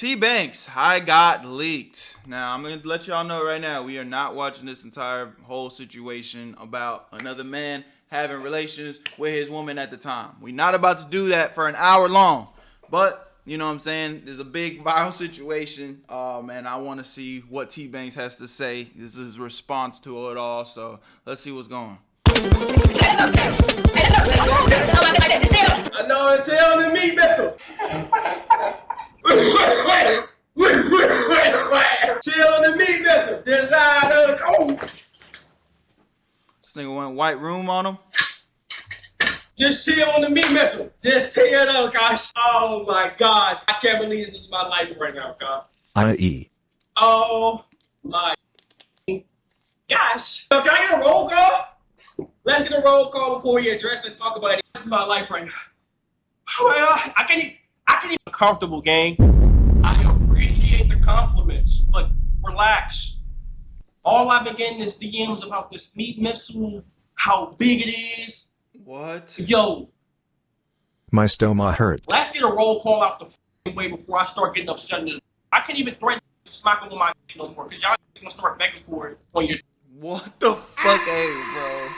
Tbvnks, I got leaked. Now, I'm going to let y'all know right now, we are not watching this entire whole situation about another man having relations with his woman at the time. We're not about to do that for an hour long. But, you know what I'm saying, there's a big viral situation, and I want to see what Tbvnks has to say. This is his response to it all, so let's see what's going on. I know it's hell to me, Berto. Chill to me, Berto. Just lie up. Oh. This nigga went white room on him. Just chill on the meat missile. Just tear it up, gosh. Oh my God. I can't believe this is my life right now, God. I.e. Oh my gosh. So can I get a roll call? Let's get a roll call before we address and talk about it. This is my life right now. Oh my God. I can't even comfortable, gang. I appreciate the compliments, but relax. All I've been getting is DMs about this meat missile, how big it is. What? Yo. My stoma hurt. Let's get a roll call out the way before I start getting upset in this. I can't even threaten to smack him with my no more, because y'all gonna start begging for it on your. What the fuck, hey, bro?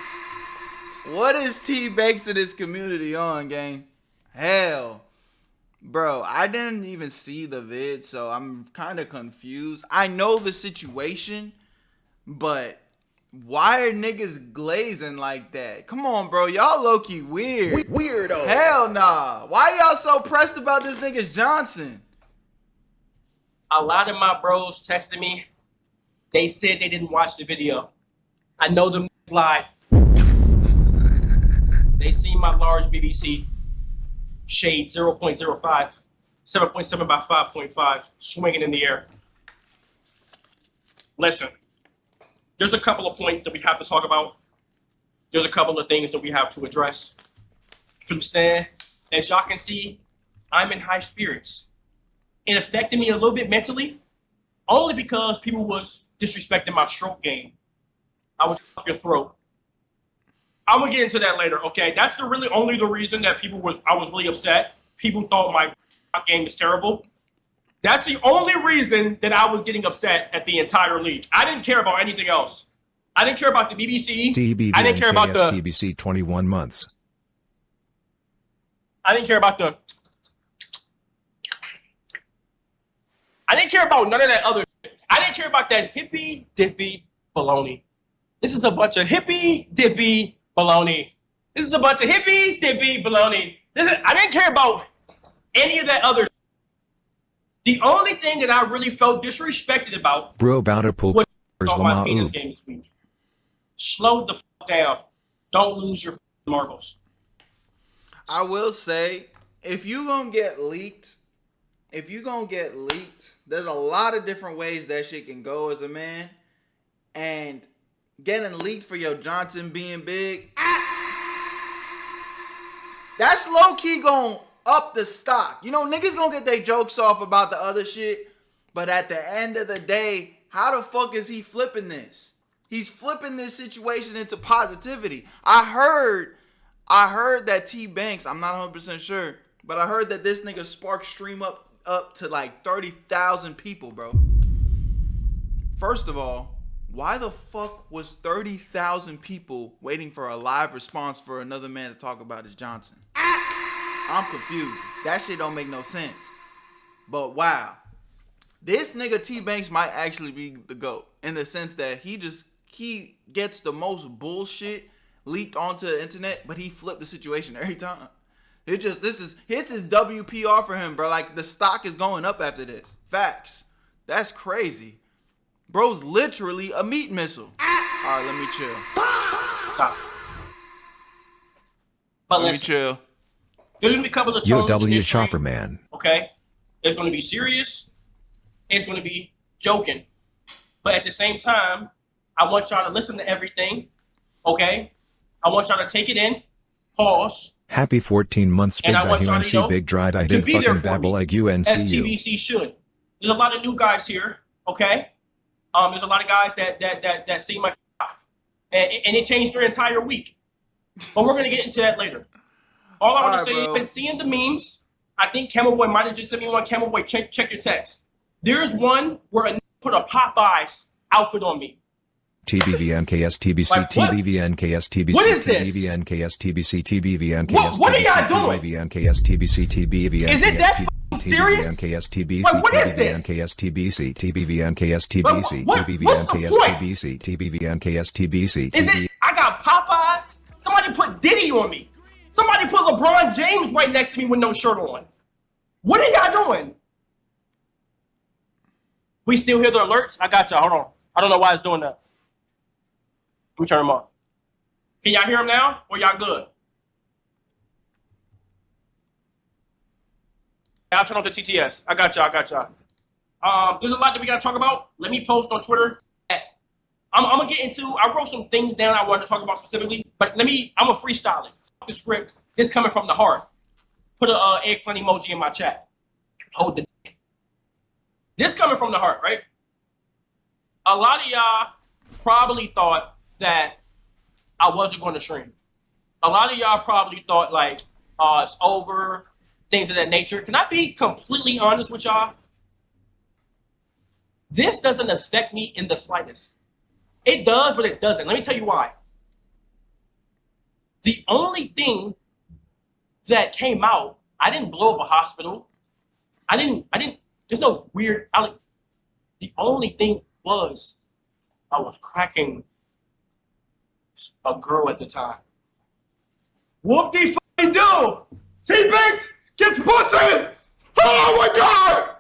What is Tbvnks in this community on, gang? Hell. Bro, I didn't even see the vid, so I'm kind of confused. I know the situation, but why are niggas glazing like that? Come on, bro. Y'all low-key weird. Weirdo. Hell nah. Why y'all so pressed about this nigga's Johnson? A lot of my bros texted me. They said they didn't watch the video. I know them lied. They seen my large BBC shade 0.05, 7.7 by 5.5, swinging in the air. Listen, there's a couple of points that we have to talk about. There's a couple of things that we have to address. You know what I'm saying? As y'all can see, I'm in high spirits. It affected me a little bit mentally, only because people was disrespecting my stroke game. I would fuck your throat. I'm gonna get into that later, okay? That's only the reason that I was really upset. People thought my game is terrible. That's the only reason that I was getting upset at the entire league. I didn't care about anything else. I didn't care about the BBC. Tbvnks I didn't care about the TBC 21 months. I didn't care about the I didn't care about none of that other shit. I didn't care about that hippy dippy baloney. This is a bunch of hippy dippy baloney. This is a bunch of hippy dippy baloney. I didn't care about any of that other shit. The only thing that I really felt disrespected about Bro about to pull was my penis game this week. Slow the fuck down. Don't lose your marbles. I will say, if you gonna get leaked, there's a lot of different ways that shit can go as a man. And getting leaked for your Johnson being big, that's low-key gonna up the stock. You know, niggas gonna get their jokes off about the other shit, but at the end of the day, how the fuck is he flipping this? He's flipping this situation into positivity. I heard that Tbvnks, I'm not 100% sure, but I heard that this nigga sparked stream up to like 30,000 people, bro. First of all, why the fuck was 30,000 people waiting for a live response for another man to talk about his Johnson? I'm confused. That shit don't make no sense. But wow. This nigga Tbvnks might actually be the GOAT in the sense that he gets the most bullshit leaked onto the internet, but he flipped the situation every time. It's his WPR for him, bro. Like, the stock is going up after this. Facts. That's crazy. Bro's literally a meat missile. All right, let me chill. Stop. But Let me chill. There's gonna be a couple of Yo, tones in W this Chopper stream, Man. okay? It's gonna be serious. It's gonna be joking. But at the same time, I want y'all to listen to everything, okay? I want y'all to take it in, pause, Happy 14 months big and I want y'all UNC to know big dried I to did be there fucking for babble me, like as UNCU. TBC should. There's a lot of new guys here, okay? There's a lot of guys that see my and it changed their entire week. But we're gonna get into that later. All I want to say is, I've been seeing the memes. I think Camel Boy might have just sent me one. Camel Boy, check your text. There's one where a nigga put a Popeyes outfit on me. Tbvnks TBC Like, what? Tbvnks TBC What is this? Tbvnks TBC Tbvnks What are y'all doing? Tbvnks TBC Tbvnks Is it that fucking serious? Tbvnks TBC Like, what is this? Tbvnks TBC Tbvnks TBC What's the Tbvnks point? TBC Tbvnks TBC Is it? I got Popeyes. Somebody put Diddy on me. Somebody put LeBron James right next to me with no shirt on. What are y'all doing? We still hear the alerts? I got y'all. Hold on. I don't know why it's doing that. Let me turn them off. Can y'all hear them now? Or y'all good? I'll turn on the TTS. I got y'all. There's a lot that we got to talk about. Let me post on Twitter. I'm going to get into, I wrote some things down I wanted to talk about specifically, but I'm going to freestyle it. Fuck the script. This coming from the heart. Put a eggplant emoji in my chat. Hold the dick. This coming from the heart, right? A lot of y'all probably thought that I wasn't going to stream. A lot of y'all probably thought like, it's over, things of that nature. Can I be completely honest with y'all? This doesn't affect me in the slightest. It does, but it doesn't. Let me tell you why. The only thing that came out, I didn't blow up a hospital. I didn't, there's no weird, the only thing was I was cracking a girl at the time. Whoop de fucking do! Tbvnks gets pussy! Oh my god!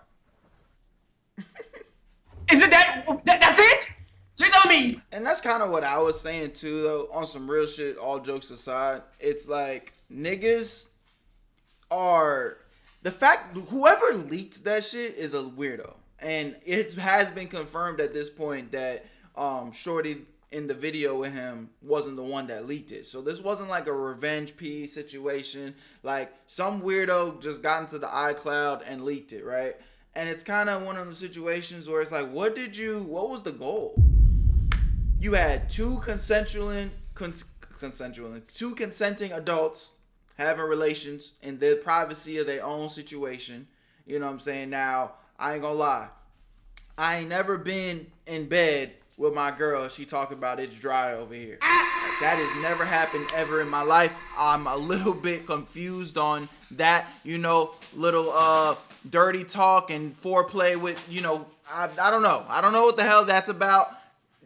Is it that's it? So you tell me. And that's kind of what I was saying too, though, on some real shit, all jokes aside. It's like, niggas are, the fact, whoever leaked that shit is a weirdo. And it has been confirmed at this point that Shorty in the video with him wasn't the one that leaked it. So this wasn't like a revenge piece situation. Like, some weirdo just got into the iCloud and leaked it, right? And it's kind of one of those situations where it's like, what was the goal? You had two consenting adults having relations in the privacy of their own situation. You know what I'm saying? Now, I ain't gonna lie. I ain't never been in bed with my girl. She talking about it's dry over here. That has never happened ever in my life. I'm a little bit confused on that, little dirty talk and foreplay with, I don't know. I don't know what the hell that's about.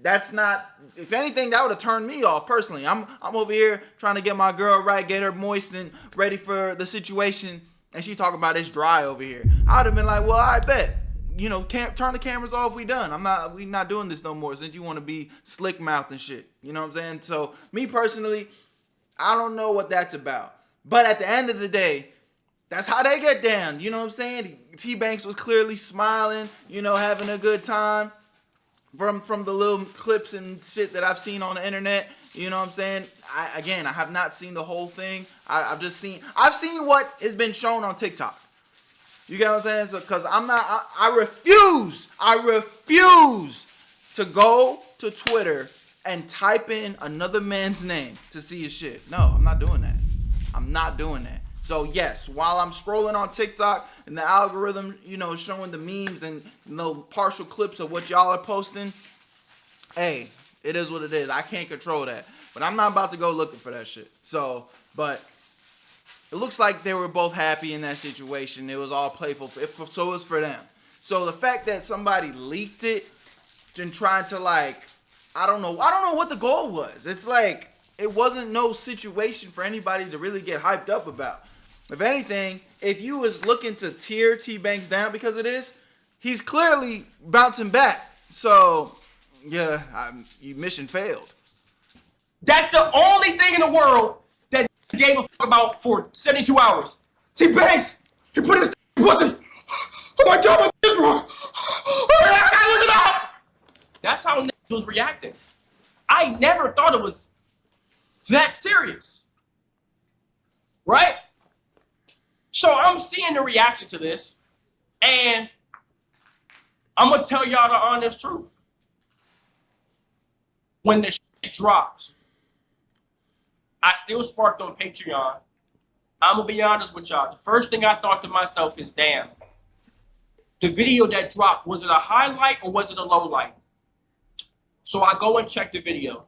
That's not, if anything, that would have turned me off personally. I'm over here trying to get my girl right, get her moist and ready for the situation, and she talking about it's dry over here. I would have been like, well, I bet. Turn the cameras off, we done. We not doing this no more since you want to be slick mouthed and shit. You know what I'm saying? So, me personally, I don't know what that's about. But at the end of the day, that's how they get down. You know what I'm saying? Tbvnks was clearly smiling, having a good time. From the little clips and shit that I've seen on the internet, you know what I'm saying? I have not seen the whole thing. I've seen what has been shown on TikTok. You get what I'm saying? So, cause I refuse to go to Twitter and type in another man's name to see his shit. No, I'm not doing that. So yes, while I'm scrolling on TikTok and the algorithm, showing the memes and partial clips of what y'all are posting, hey, it is what it is. I can't control that. But I'm not about to go looking for that shit. So, but it looks like they were both happy in that situation. It was all playful. So it was for them. So the fact that somebody leaked it and trying to I don't know what the goal was. It's like, it wasn't no situation for anybody to really get hyped up about. If anything, if you was looking to tear Tbvnks down because of this, he's clearly bouncing back. So, yeah, your mission failed. That's the only thing in the world that gave a fuck about for 72 hours. Tbvnks, he put his pussy. Oh my god, my is wrong. I gotta look it up. That's how niggas was reacting. I never thought it was that serious. Right? So I'm seeing the reaction to this, and I'm going to tell y'all the honest truth. When the shit dropped, I still sparked on Patreon, I'm gonna be honest with y'all. The first thing I thought to myself is, damn, the video that dropped, was it a highlight or was it a low light? So I go and check the video.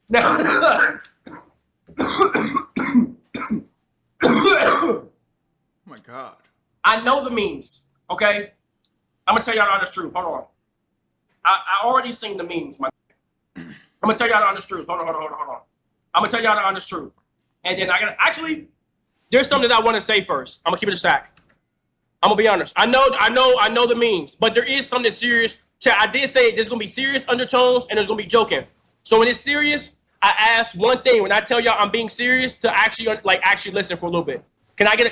Now, Oh my God. I know the memes, okay? I'm gonna tell y'all the honest truth. Hold on. I already seen the memes, my. I'm gonna tell y'all the honest truth. Hold on. I'm gonna tell y'all the honest truth. And then I gotta, actually, there's something that I wanna say first. I'm gonna keep it a stack. I'm gonna be honest. I know the memes, but there is something serious. I did say there's gonna be serious undertones and there's gonna be joking. So when it's serious, I ask one thing. When I tell y'all I'm being serious, to actually listen for a little bit. Can I get a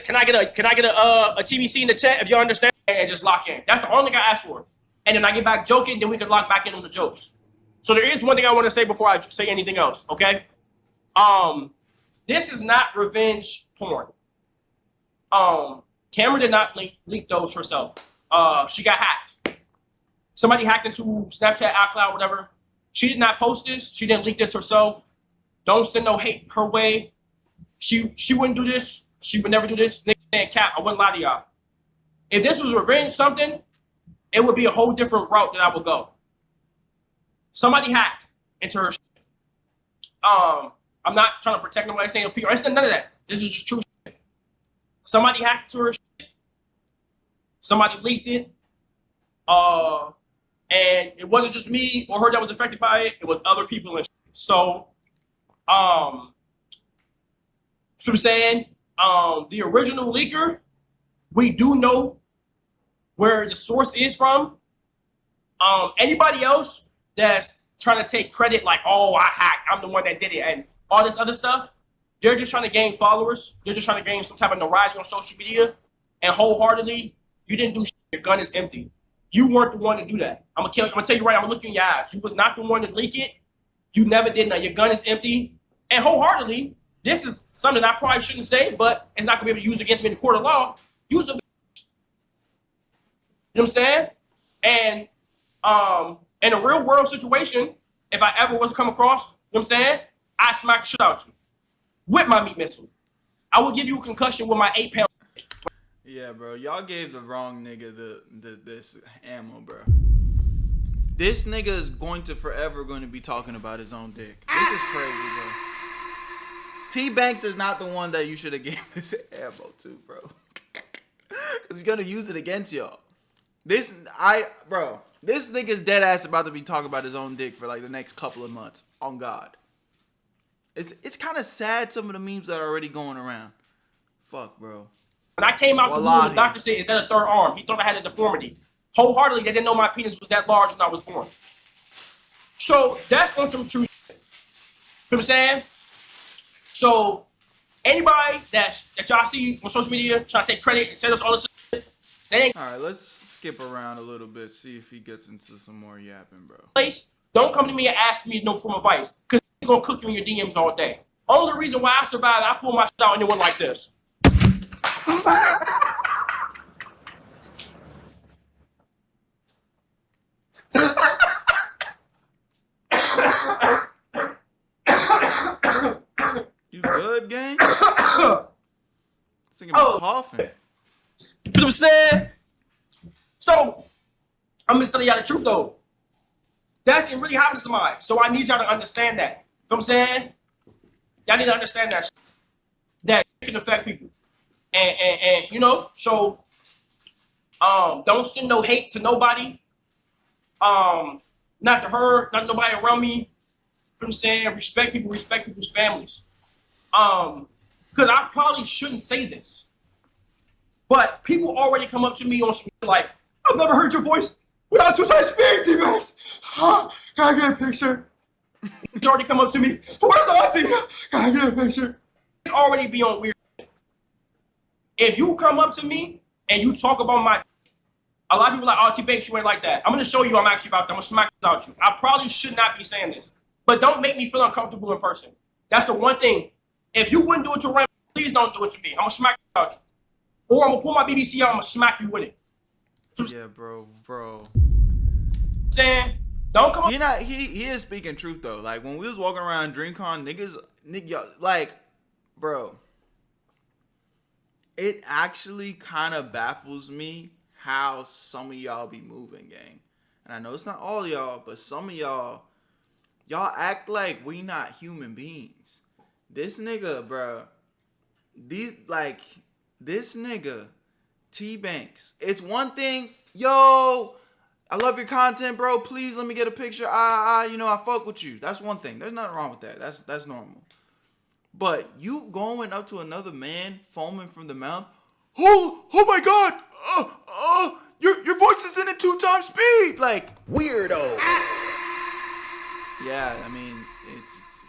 TBC in the chat if y'all understand, and just lock in? That's the only thing I ask for. And then I get back joking, then we can lock back in on the jokes. So there is one thing I want to say before I say anything else, okay? This is not revenge porn. Cameron did not leak those herself. She got hacked. Somebody hacked into Snapchat, iCloud, whatever. She did not post this. She didn't leak this herself. Don't send no hate her way. She wouldn't do this. She would never do this. Nigga and cap, I wouldn't lie to y'all. If this was revenge something, it would be a whole different route that I would go. Somebody hacked into her shit. I'm not trying to protect nobody saying PR. It's none of that. This is just true shit. Somebody hacked into her shit. Somebody leaked it. And it wasn't just me or her that was affected by it. It was other people and shit. So, so I'm saying, the original leaker, we do know where the source is from. Anybody else that's trying to take credit like, oh, I hacked, I'm the one that did it, and all this other stuff, they're just trying to gain followers. They're just trying to gain some type of notoriety on social media. And wholeheartedly, you didn't do shit. Your gun is empty. You weren't the one to do that. I'm gonna tell you right, I'm gonna look you in your eyes. You was not the one to leak it. You never did nothing. Your gun is empty. And wholeheartedly, this is something I probably shouldn't say, but it's not gonna be able to use against me in the court of law. Use a bitch. You know what I'm saying? And in a real world situation, if I ever was to come across, you know what I'm saying, I smack the shit out you with my meat missile. I will give you a concussion with my 8-pound. Yeah, bro. Y'all gave the wrong nigga this ammo, bro. This nigga is going to be talking about his own dick. This is crazy, bro. Tbvnks is not the one that you should have gave this ammo to, bro. Cause he's gonna use it against y'all. This nigga's dead ass about to be talking about his own dick for like the next couple of months. On God. It's kind of sad, some of the memes that are already going around. Fuck, bro. When I came out the room, the doctor said, is that a third arm? He thought I had a deformity. Wholeheartedly, they didn't know my penis was that large when I was born. So that's on some true shit. You know what I'm saying? So anybody that y'all see on social media trying to take credit and send us all this shit, they ain't. All right, let's skip around a little bit, see if he gets into some more yapping, bro. Place, don't come to me and ask me no form of advice, because he's going to cook you in your DMs all day. Only reason why I survived, I pulled my shit out and it went like this. You good, gang? This nigga be coughing. You know what I'm saying? So, I'm just telling y'all the truth though. That can really happen to somebody. So I need y'all to understand that. You know what I'm saying? Y'all need to understand that that can affect people. And you know, so don't send no hate to nobody. Not to her, not to nobody around me. You know what I'm saying? Respect people, respect people's families. Because I probably shouldn't say this. But people already come up to me on some shit like, I've never heard your voice without 2 times speed, Tbvnks. Can I get a picture? It's already come up to me. Where's Auntie? Can I get a picture? It's already be on weird shit. If you come up to me and you talk about my, a lot of people are like, oh, Tbvnks, you ain't like that. I'm going to show you I'm actually about that. I'm going to smack this out you. I probably should not be saying this. But don't make me feel uncomfortable in person. That's the one thing. If you wouldn't do it to Ram, please don't do it to me. I'm going to smack this out you. Or I'm going to pull my BBC out, I'm going to smack you with it. Yeah, bro. Saying, don't come up. He is speaking truth though. Like when we was walking around DreamCon, nigga, like, bro, it actually kind of baffles me how some of y'all be moving, gang. And I know it's not all y'all, but some of y'all act like we not human beings. This nigga, bro, this nigga, Tbvnks. It's one thing, yo, I love your content, bro. Please let me get a picture. I fuck with you. That's one thing. There's nothing wrong with that. That's normal. But you going up to another man, foaming from the mouth. Oh my God! Your voice is in at 2 times speed. Like weirdo. Yeah, I mean,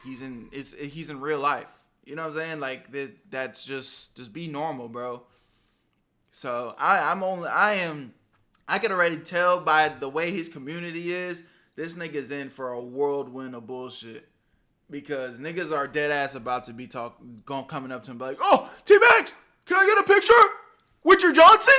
he's in real life. You know what I'm saying? Like that's just be normal, bro. So I can already tell by the way his community is, this nigga's in for a whirlwind of bullshit. Because niggas are dead ass about to be coming up to him and be like, oh, Tbvnks, can I get a picture with your Johnson?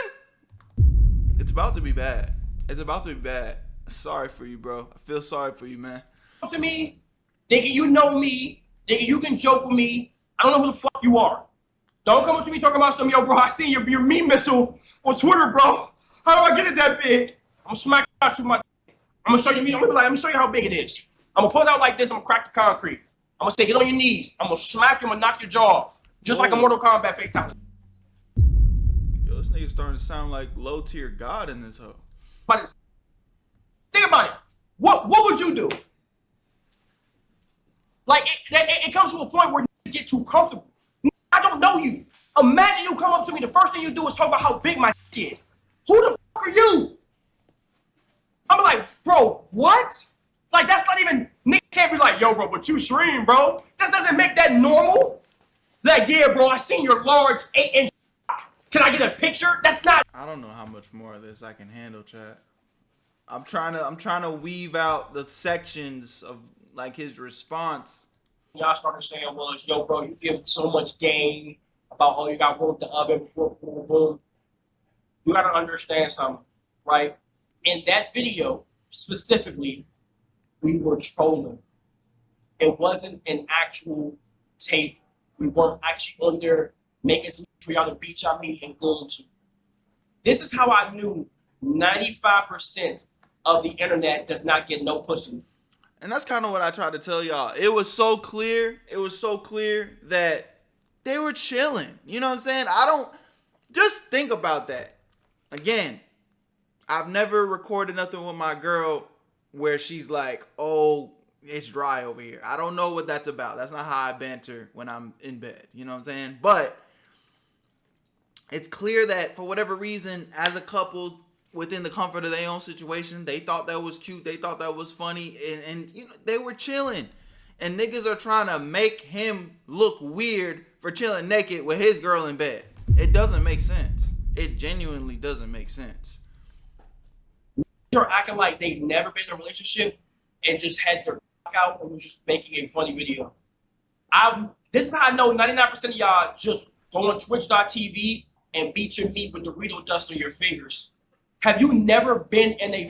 It's about to be bad. It's about to be bad. Sorry for you, bro. I feel sorry for you, man. To me, thinking you know me, thinking you can joke with me. I don't know who the fuck you are. Don't come up to me talking about some, yo, bro, I seen your meme missile on Twitter, bro. How do I get it that big? I'm gonna smack out you with my. I'm gonna show you. I'm gonna show you how big it is. I'm gonna pull it out like this. I'm gonna crack the concrete. I'm gonna say, get on your knees. I'm gonna smack you. I'm gonna knock your jaw off, just like a Mortal Kombat fatality. Yo, this nigga's starting to sound like low tier god in this hoe. But think about it. What would you do? Like it comes to a point where you get too comfortable. I don't know you. Imagine you come up to me. The first thing you do is talk about how big my dick is. Who the fuck are you? I'm like, bro, what? Like, that's not even, Nick can't be like, yo, bro, but you stream, bro. That doesn't make that normal. Like, yeah, bro, I seen your large 8-inch. Can I get a picture? That's not. I don't know how much more of this I can handle, chat. I'm trying to weave out the sections of like his response. Y'all started saying, well, it's, yo, bro, you give so much game about, oh, you got warmed the oven before, boom, boom. You gotta understand something, right? In that video, specifically, we were trolling. It wasn't an actual tape. We weren't actually on there making some for y'all to beat y'all meat and go to. This is how I knew 95% of the internet does not get no pussy. And that's kind of what I tried to tell y'all. It was so clear. It was so clear that they were chilling. You know what I'm saying? Just think about that. Again, I've never recorded nothing with my girl where she's like, oh, it's dry over here. I don't know what that's about. That's not how I banter when I'm in bed. You know what I'm saying? But it's clear that for whatever reason, as a couple, within the comfort of their own situation, they thought that was cute. They thought that was funny. And you know, they were chilling. And niggas are trying to make him look weird for chilling naked with his girl in bed. It doesn't make sense. It genuinely doesn't make sense. They're acting like they've never been in a relationship and just had their out and was just making a funny video. This is how I know 99% of y'all just go on twitch.tv and beat your meat with Dorito dust on your fingers. Have you never been in a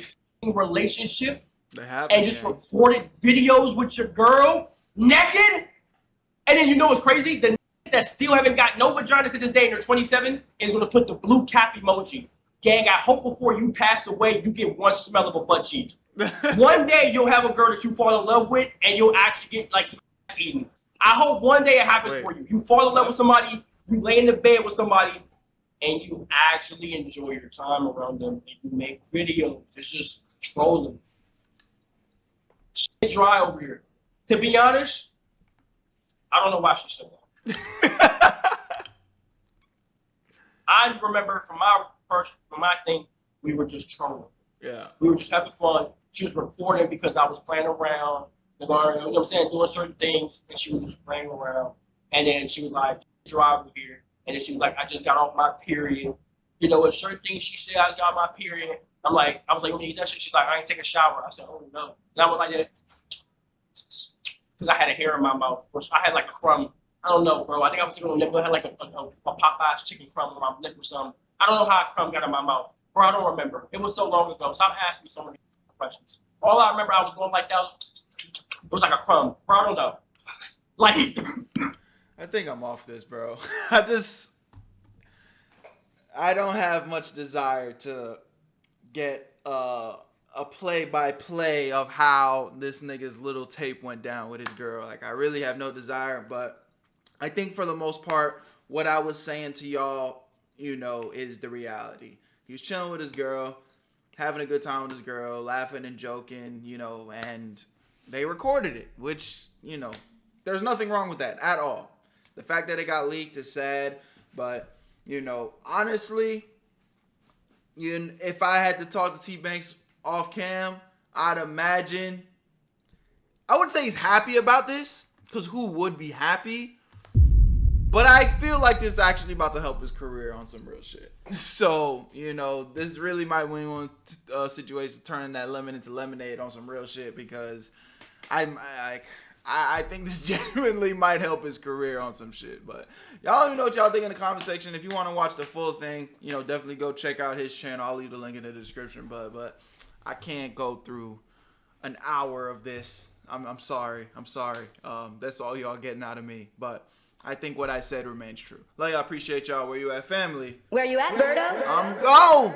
relationship and just recorded videos with your girl naked? And then you know what's crazy? The that still haven't got no vagina to this day and they're 27 is going to put the blue cap emoji. Gang, I hope before you pass away, you get one smell of a butt cheek. One day you'll have a girl that you fall in love with and you'll actually get like some ass eaten. I hope one day it happens for you. You fall in love with somebody, you lay in the bed with somebody, and you actually enjoy your time around them and you make videos. It's just trolling. Shit dry over here. To be honest, I don't know why she said that. I remember from my thing, we were just trolling. Yeah. We were just having fun. She was recording because I was playing around, you know what I'm saying, doing certain things, and she was just playing around. And then she was like, drive over here. And then she was like, I just got off my period. You know, with certain things she said, I just got off my period. I was like, when you eat that shit? She's like, I ain't take a shower. I said, oh no. And I was like that because I had a hair in my mouth. Or I had like a crumb. I don't know, bro. I think I was thinking I had like a Popeye's chicken crumb on my lip or something. I don't know how a crumb got in my mouth. Bro, I don't remember. It was so long ago. Stop asking me so many questions. All I remember, I was going like that. It was like a crumb. Bro, I don't know. Like, I think I'm off this, bro. I don't have much desire to get a play-by-play of how this nigga's little tape went down with his girl. Like, I really have no desire, but I think for the most part, what I was saying to y'all, you know, is the reality. He was chilling with his girl, having a good time with his girl, laughing and joking, you know, and they recorded it, which, you know, there's nothing wrong with that at all. The fact that it got leaked is sad, but, you know, honestly, if I had to talk to Tbvnks off cam, I'd imagine, I wouldn't say he's happy about this, because who would be happy? But I feel like this is actually about to help his career on some real shit. So, you know, this really might win one situation, turning that lemon into lemonade on some real shit, because I think this genuinely might help his career on some shit. But y'all let me know what y'all think in the comment section. If you want to watch the full thing, you know, definitely go check out his channel. I'll leave the link in the description. But I can't go through an hour of this. I'm sorry. That's all y'all getting out of me. But I think what I said remains true. Like, I appreciate y'all. Where you at, family? Where you at, Berto? I'm gone.